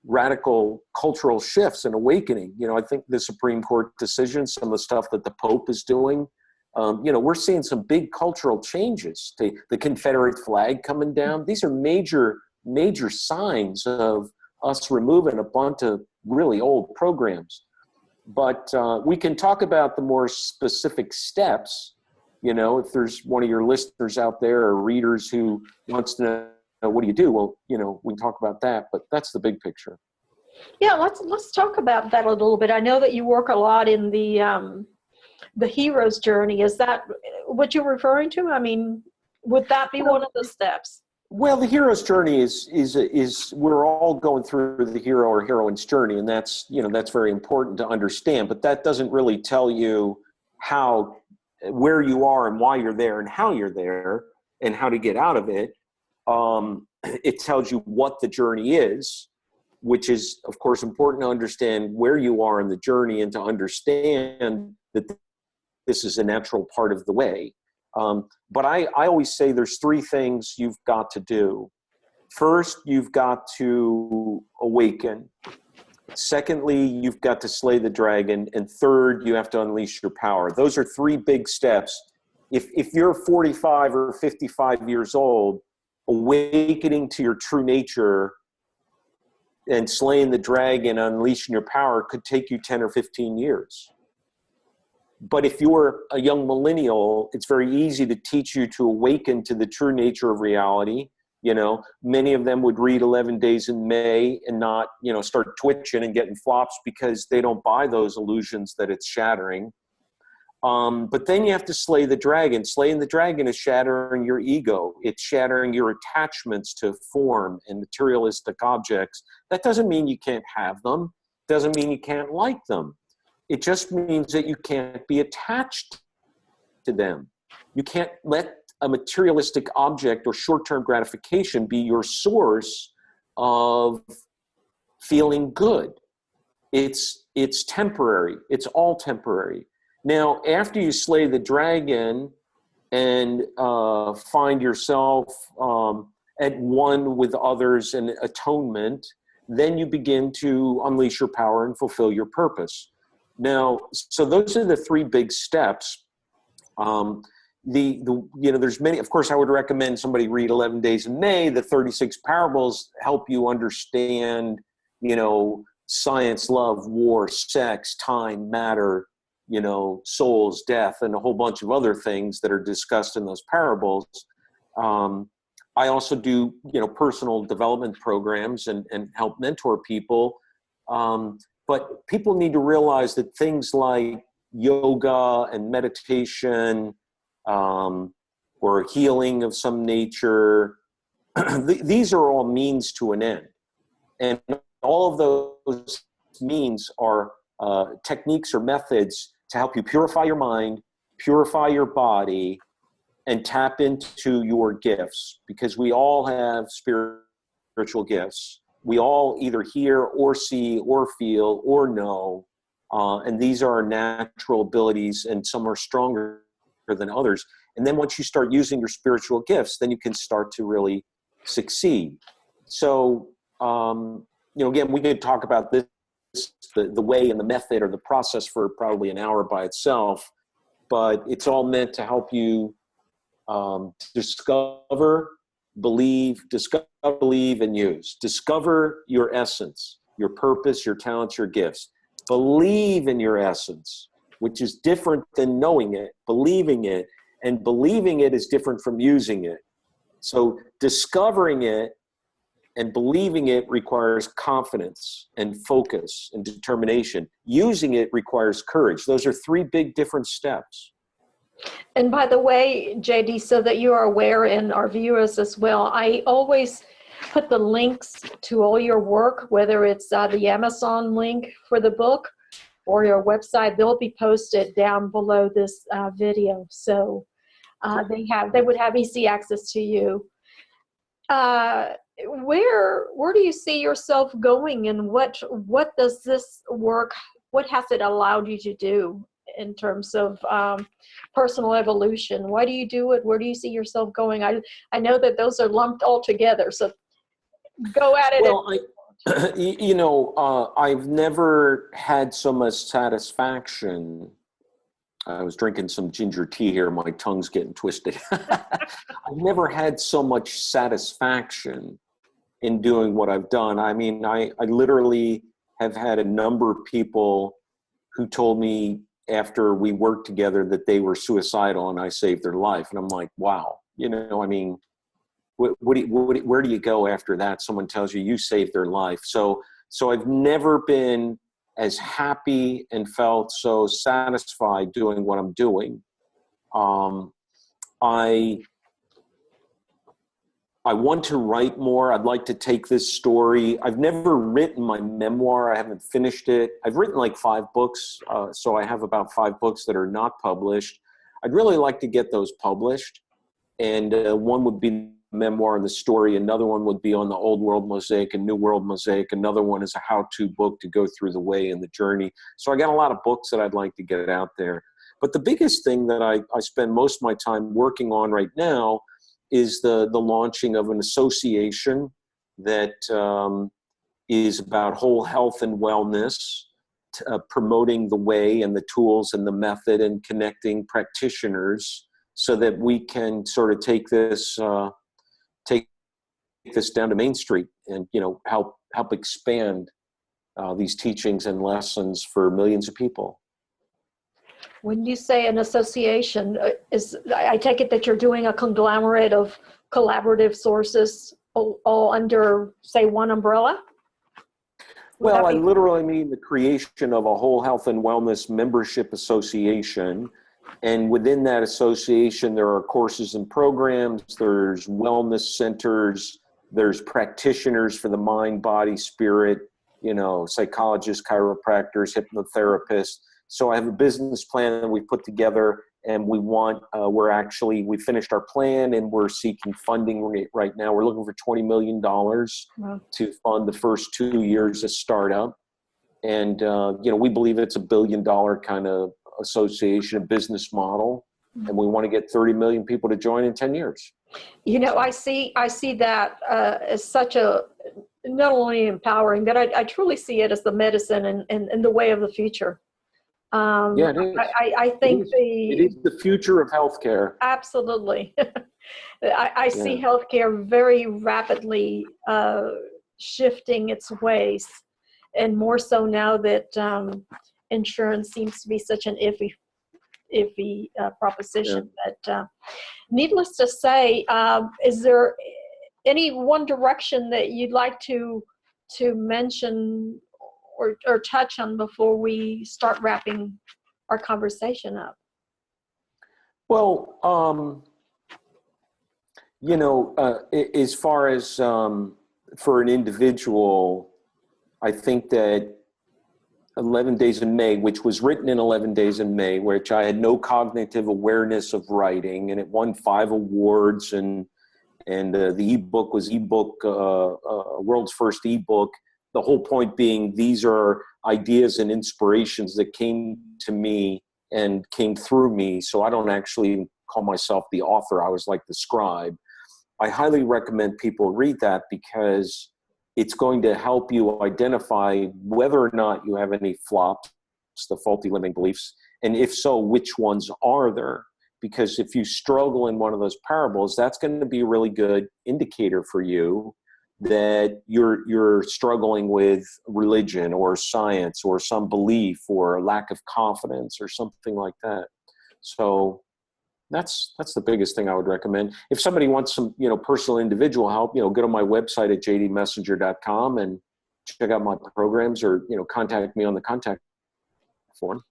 radical cultural shifts and awakening. You know, I think the Supreme Court decision, some of the stuff that the Pope is doing, you know, we're seeing some big cultural changes. The Confederate flag coming down. These are major signs of us removing a bunch of really old programs. But we can talk about the more specific steps. You know, if there's one of your listeners out there or readers who wants to know, what do you do? Well, you know, we can talk about that, but that's the big picture. Yeah, let's talk about that a little bit. I know that you work a lot in the hero's journey. Is that what you're referring to? I mean, would that be one of the steps? Well, the hero's journey is we're all going through the hero or heroine's journey, and that's, you know, that's very important to understand. But that doesn't really tell you where you are and why you're there and how you're there and how to get out of it. It tells you what the journey is, which is, of course, important to understand where you are in the journey and to understand that this is a natural part of the way. But I always say there's 3 things you've got to do. First, you've got to awaken. Secondly, you've got to slay the dragon. And third, you have to unleash your power. Those are 3 big steps. If you're 45 or 55 years old, awakening to your true nature and slaying the dragon, unleashing your power could take you 10 or 15 years. But if you're a young millennial, it's very easy to teach you to awaken to the true nature of reality. You know, many of them would read 11 Days in May and not, you know, start twitching and getting flops because they don't buy those illusions that it's shattering. But then you have to slay the dragon. Slaying the dragon is shattering your ego. It's shattering your attachments to form and materialistic objects. That doesn't mean you can't have them. Doesn't mean you can't like them. It just means that you can't be attached to them. You can't let a materialistic object or short-term gratification be your source of feeling good. It's temporary. It's all temporary. Now, after you slay the dragon and find yourself at one with others in atonement, then you begin to unleash your power and fulfill your purpose. Now, so those are the three big steps. There's many, of course, I would recommend somebody read 11 Days in May. The 36 parables help you understand, science, love, war, sex, time, matter, souls, death, and a whole bunch of other things that are discussed in those parables. I also do, personal development programs and help mentor people. But people need to realize that things like yoga and meditation, or healing of some nature, these are all means to an end. And all of those means are techniques or methods to help you purify your mind, purify your body, and tap into your gifts, because we all have spiritual gifts. We all either hear or see or feel or know, and these are our natural abilities, and some are stronger than others. And then once you start using your spiritual gifts, then you can start to really succeed. So, again, we could talk about this, the way and the method or the process for probably an hour by itself, but it's all meant to help you discover, believe, and use. Discover your essence, your purpose, your talents, your gifts. Believe in your essence, which is different than knowing it, believing it, and believing it is different from using it. So discovering it and believing it requires confidence and focus and determination. Using it requires courage. Those are three big different steps. And by the way, JD, so that you are aware, and our viewers as well, I always put the links to all your work, whether it's the Amazon link for the book or your website, they'll be posted down below this video. So they would have easy access to you. Where do you see yourself going, and what does this work, what has it allowed you to do in terms of personal evolution? Why do you do it? Where do you see yourself going? I know that those are lumped all together, so go at it. Well, I've never had so much satisfaction. I was drinking some ginger tea here. My tongue's getting twisted. I've never had so much satisfaction in doing what I've done. I mean, I literally have had a number of people who told me after we worked together that they were suicidal and I saved their life. And I'm like, wow, I mean, where do you go after that? Someone tells you saved their life. So I've never been as happy and felt so satisfied doing what I'm doing. I want to write more. I'd like to take this story. I've never written my memoir. I haven't finished it. I've written like 5 books. So I have about 5 books that are not published. I'd really like to get those published. And one would be memoir and the story. Another one would be on the Old World Mosaic and New World Mosaic. Another one is a how-to book to go through the way and the journey. So I got a lot of books that I'd like to get out there. But the biggest thing that I spend most of my time working on right now is the launching of an association that is about whole health and wellness, promoting the way and the tools and the method and connecting practitioners so that we can sort of take this down to Main Street and, help expand these teachings and lessons for millions of people. When you say an association, I take it that you're doing a conglomerate of collaborative sources all under, say, one umbrella? Well, I literally mean the creation of a whole health and wellness membership association. And within that association, there are courses and programs, there's wellness centers, there's practitioners for the mind, body, spirit, psychologists, chiropractors, hypnotherapists. So I have a business plan that we put together, and we we finished our plan and we're seeking funding right now. We're looking for $20 million to fund the first 2 years of startup. And, we believe it's $1 billion kind of association, a business model, and we want to get 30 million people to join in 10 years. I see that as such a not only empowering, but I truly see it as the medicine and the way of the future. Yeah, it is. I think it is the future of healthcare. Absolutely. I see Yeah. healthcare very rapidly shifting its ways, and more so now that insurance seems to be such an iffy proposition. Yeah. But needless to say, is there any one direction that you'd like to mention or touch on before we start wrapping our conversation up? Well, as far as for an individual, I think that 11 Days in May, which was written in 11 Days in May, which I had no cognitive awareness of writing, and it won 5 awards, and the ebook was world's first ebook. The whole point being, these are ideas and inspirations that came to me and came through me. So I don't actually call myself the author. I was like the scribe. I highly recommend people read that, because it's going to help you identify whether or not you have any flops, the faulty limiting beliefs, and if so, which ones are there? Because if you struggle in one of those parables, that's going to be a really good indicator for you that you're struggling with religion or science or some belief or a lack of confidence or something like that. So that's the biggest thing I would recommend. If somebody wants some, personal individual help, go to my website at jdmessenger.com and check out my programs, or, contact me on the contact form.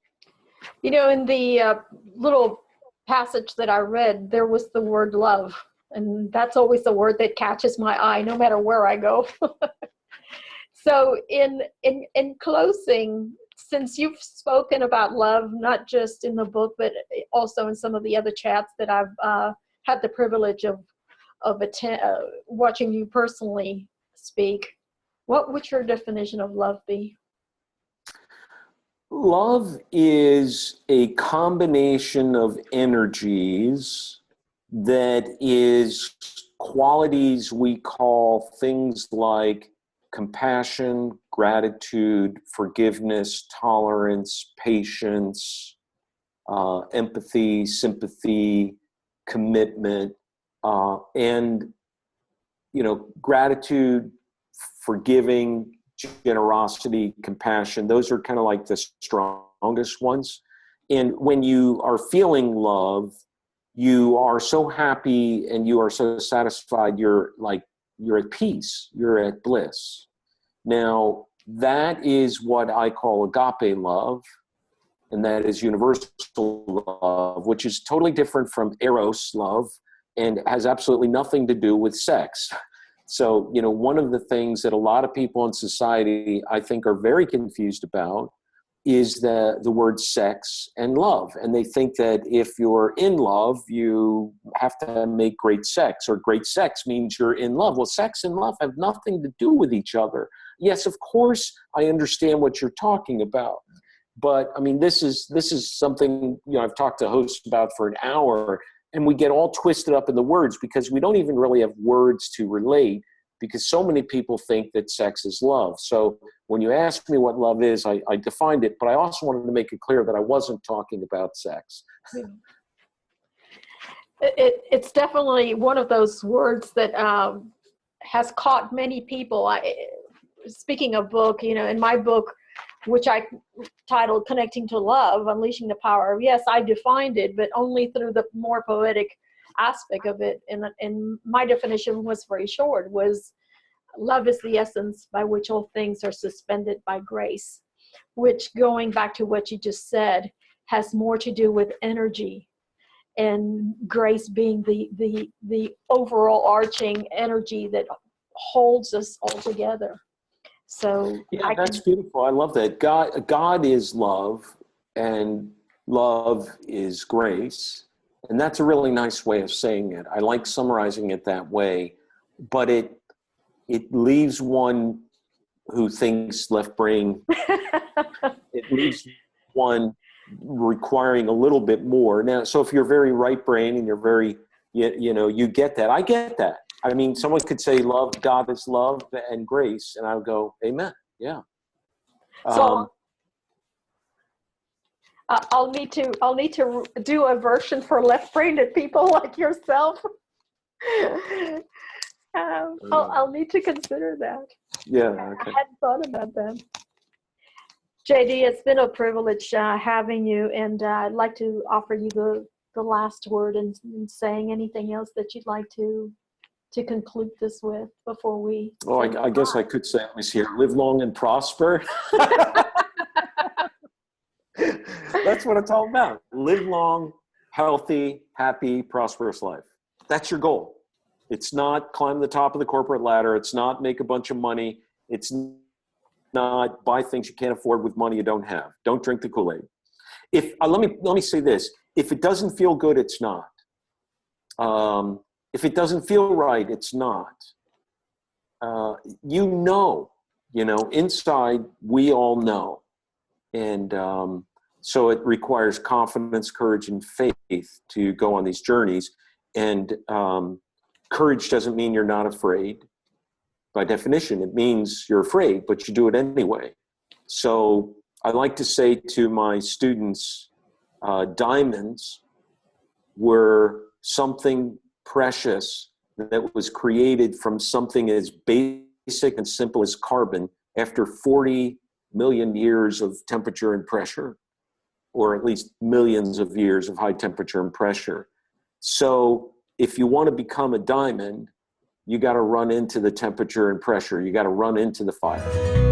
In the little passage that I read, there was the word love. And that's always the word that catches my eye, no matter where I go. So in closing, since you've spoken about love, not just in the book, but also in some of the other chats that I've had the privilege of watching you personally speak, what would your definition of love be? Love is a combination of energies that is qualities we call things like compassion, gratitude, forgiveness, tolerance, patience, empathy, sympathy, commitment, and gratitude, forgiving, generosity, compassion. Those are kind of like the strongest ones. And when you are feeling love, you are so happy and you are so satisfied, you're at peace, you're at bliss. Now, that is what I call agape love, and that is universal love, which is totally different from eros love and has absolutely nothing to do with sex. So, one of the things that a lot of people in society, I think, are very confused about is the word sex and love. And they think that if you're in love, you have to make great sex, or great sex means you're in love. Well, sex and love have nothing to do with each other. Yes, of course, I understand what you're talking about. But I mean, this is something, I've talked to hosts about for an hour, and we get all twisted up in the words because we don't even really have words to relate, because so many people think that sex is love. So when you ask me what love is, I defined it, but I also wanted to make it clear that I wasn't talking about sex. It's definitely one of those words that has caught many people. Speaking of book, in my book, which I titled Connecting to Love, Unleashing the Power of Yes, I defined it, but only through the more poetic aspect of it. And my definition was very short, was love is the essence by which all things are suspended by grace, which, going back to what you just said, has more to do with energy, and grace being the overall arching energy that holds us all together. So yeah, that's beautiful. I love that. God is love, and love is grace. And that's a really nice way of saying it. I like summarizing it that way, but it leaves one who thinks left brain. It leaves one requiring a little bit more. Now, so if you're very right brain and you're very, you get that. I get that. I mean, someone could say love, God is love and grace. And I would go, amen. Yeah. So I'll need to do a version for left-brained people like yourself. I'll need to consider that. Yeah. I Okay. hadn't thought about that. JD, it's been a privilege having you, and I'd like to offer you the last word and saying anything else that you'd like to conclude this with before we. Oh, I guess I could say it was here. Live long and prosper. That's what it's all about. Live long, healthy, happy, prosperous life. That's your goal. It's not climb the top of the corporate ladder. It's not make a bunch of money. It's not buy things you can't afford with money you don't have. Don't drink the Kool-Aid. If let me say this: if it doesn't feel good, it's not. If it doesn't feel right, it's not. Inside we all know, and so it requires confidence, courage, and faith to go on these journeys. And courage doesn't mean you're not afraid. By definition, it means you're afraid, but you do it anyway. So I like to say to my students, diamonds were something precious that was created from something as basic and simple as carbon after 40 million years of temperature and pressure, or at least millions of years of high temperature and pressure. So if you want to become a diamond, you got to run into the temperature and pressure. You got to run into the fire.